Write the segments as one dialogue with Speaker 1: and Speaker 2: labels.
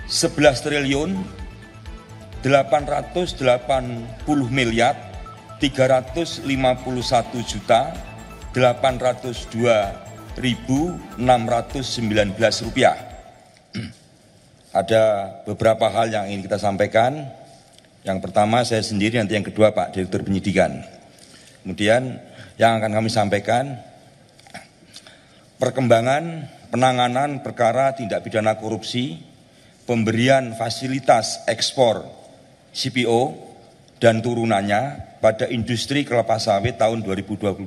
Speaker 1: 11 triliun 880 miliar 351 juta 802.619 rupiah. Ada beberapa hal yang ingin kita sampaikan. Yang pertama saya sendiri, nanti yang kedua Pak Direktur Penyidikan. Kemudian yang akan kami sampaikan, perkembangan penanganan perkara tindak pidana korupsi, pemberian fasilitas ekspor CPO dan turunannya pada industri kelapa sawit tahun 2022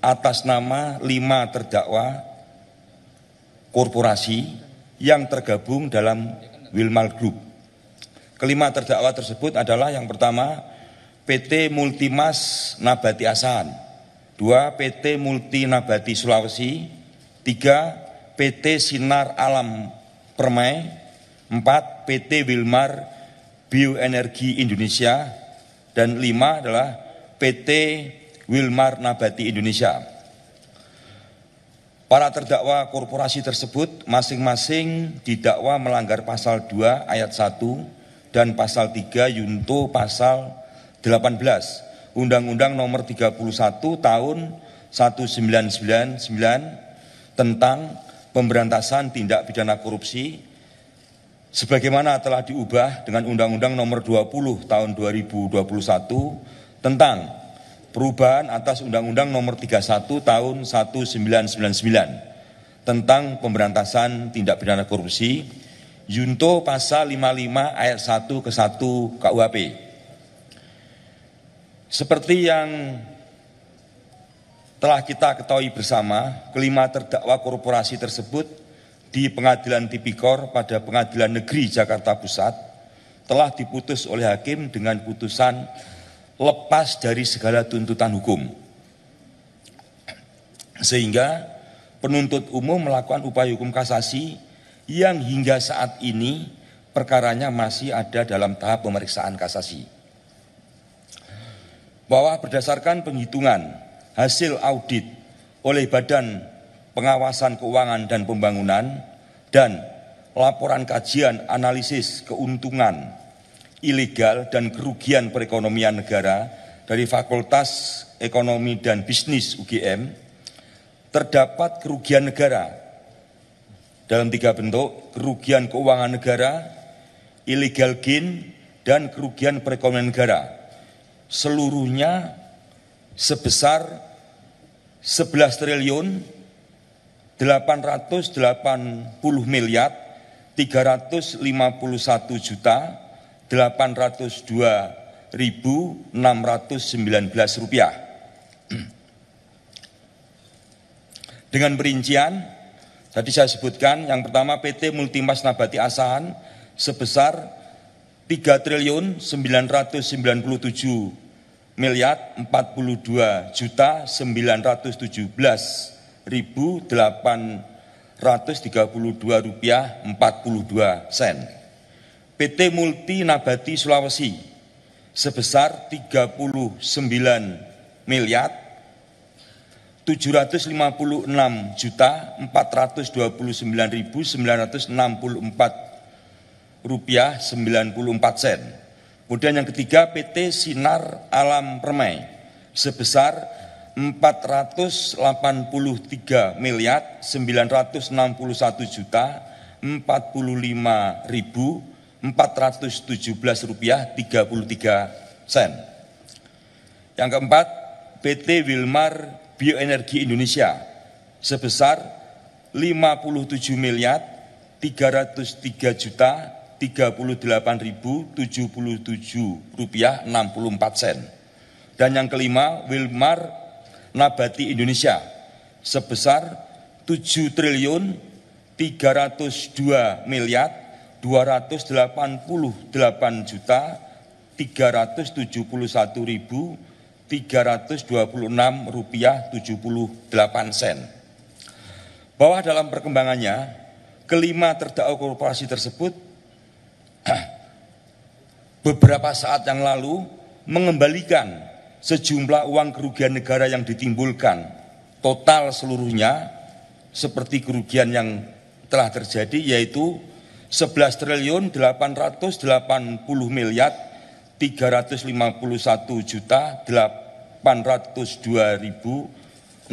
Speaker 1: atas nama 5 terdakwa korporasi yang tergabung dalam Wilmar Group. Kelima terdakwa tersebut adalah yang pertama PT Multimas Nabati Asahan, 2 PT Multi Nabati Sulawesi, 3 PT Sinar Alam Permai, 4 PT Wilmar Bioenergi Indonesia, dan 5 adalah PT Wilmar Nabati Indonesia. Para terdakwa korporasi tersebut masing-masing didakwa melanggar pasal 2 ayat 1 dan pasal 3 yunto pasal 18 Undang-Undang Nomor 31 Tahun 1999 tentang pemberantasan tindak pidana korupsi sebagaimana telah diubah dengan Undang-Undang Nomor 20 Tahun 2021 tentang perubahan atas Undang-Undang Nomor 31 Tahun 1999 tentang pemberantasan tindak pidana korupsi yunto pasal 55 ayat 1 ke 1 KUHP. Seperti yang telah kita ketahui bersama, kelima terdakwa korporasi tersebut di Pengadilan Tipikor pada Pengadilan Negeri Jakarta Pusat telah diputus oleh hakim dengan putusan lepas dari segala tuntutan hukum. Sehingga penuntut umum melakukan upaya hukum kasasi yang hingga saat ini perkaranya masih ada dalam tahap pemeriksaan kasasi. Bahwa berdasarkan penghitungan hasil audit oleh Badan Pengawasan Keuangan dan Pembangunan dan laporan kajian analisis keuntungan ilegal dan kerugian perekonomian negara dari Fakultas Ekonomi dan Bisnis UGM, terdapat kerugian negara dalam 3 bentuk: kerugian keuangan negara, illegal gain, dan kerugian perekonomian negara, seluruhnya sebesar 11 triliun 880 miliar 351 juta 802.619 rupiah. Dengan perincian, tadi saya sebutkan, yang pertama PT Multimas Nabati Asahan sebesar 3 triliun 997 miliar 42 juta 917.832 rupiah 42 sen. PT Multi Nabati Sulawesi sebesar 39 miliar 756 juta 429.964 rupiah 94 sen. Kemudian yang ketiga PT Sinar Alam Permai sebesar 483 miliar 961 juta 45.417 rupiah 33 sen. Yang keempat PT Wilmar Bioenergi Indonesia sebesar 57 miliar 303 juta 38.077 rupiah 64 sen. Dan yang kelima Wilmar Nabati Indonesia sebesar 7 triliun 302 miliar 288 juta 371.326 rupiah 78 sen. Bahwa dalam perkembangannya kelima terdakwa korporasi tersebut beberapa saat yang lalu mengembalikan sejumlah uang kerugian negara yang ditimbulkan, total seluruhnya seperti kerugian yang telah terjadi yaitu 11 triliun 880 miliar 351 juta 802.619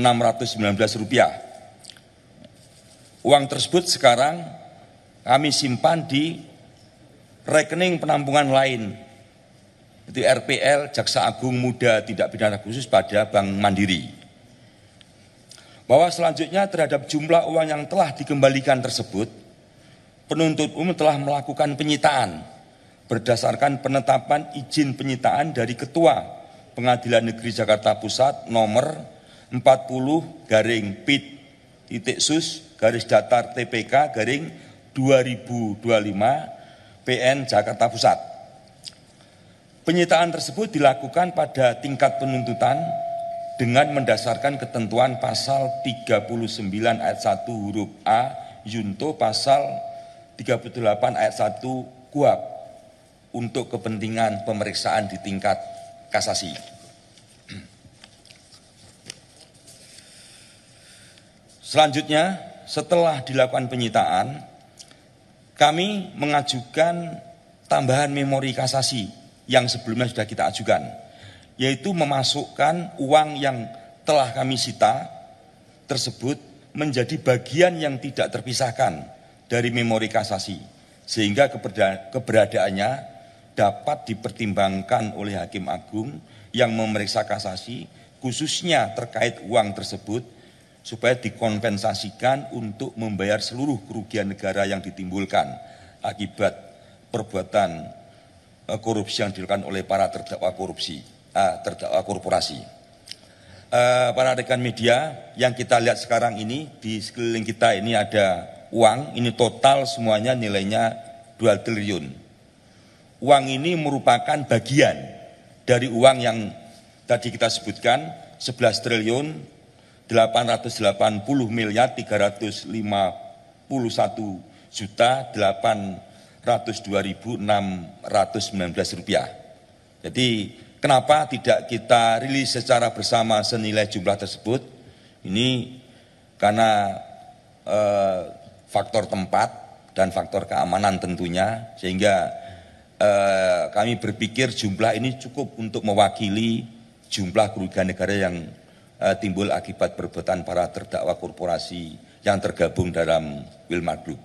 Speaker 1: rupiah. Uang tersebut sekarang kami simpan di rekening penampungan lain, itu RPL Jaksa Agung Muda Tindak Pidana Khusus pada Bank Mandiri. Bahwa selanjutnya terhadap jumlah uang yang telah dikembalikan tersebut, penuntut umum telah melakukan penyitaan berdasarkan penetapan izin penyitaan dari Ketua Pengadilan Negeri Jakarta Pusat nomor 40-pit-sus-datar-TPK-2025 PN Jakarta Pusat. Penyitaan tersebut dilakukan pada tingkat penuntutan dengan mendasarkan ketentuan pasal 39 ayat 1 huruf A Junto pasal 38 ayat 1 KUHP untuk kepentingan pemeriksaan di tingkat kasasi. Selanjutnya, setelah dilakukan penyitaan, kami mengajukan tambahan memori kasasi yang sebelumnya sudah kita ajukan, yaitu memasukkan uang yang telah kami sita tersebut menjadi bagian yang tidak terpisahkan dari memori kasasi, sehingga keberadaannya dapat dipertimbangkan oleh Hakim Agung yang memeriksa kasasi, khususnya terkait uang tersebut, supaya dikompensasikan untuk membayar seluruh kerugian negara yang ditimbulkan akibat perbuatan korupsi yang dilakukan oleh para terdakwa korporasi. Para rekan media, yang kita lihat sekarang ini di sekeliling kita ini ada uang, ini total semuanya nilainya 2 triliun. Uang ini merupakan bagian dari uang yang tadi kita sebutkan 11 triliun 880 miliar 351 juta 802.619 rupiah. Jadi kenapa tidak kita rilis secara bersama senilai jumlah tersebut? Ini karena faktor tempat dan faktor keamanan tentunya, sehingga kami berpikir jumlah ini cukup untuk mewakili jumlah kerugian negara yang timbul akibat perbuatan para terdakwa korporasi yang tergabung dalam Wilmar Group.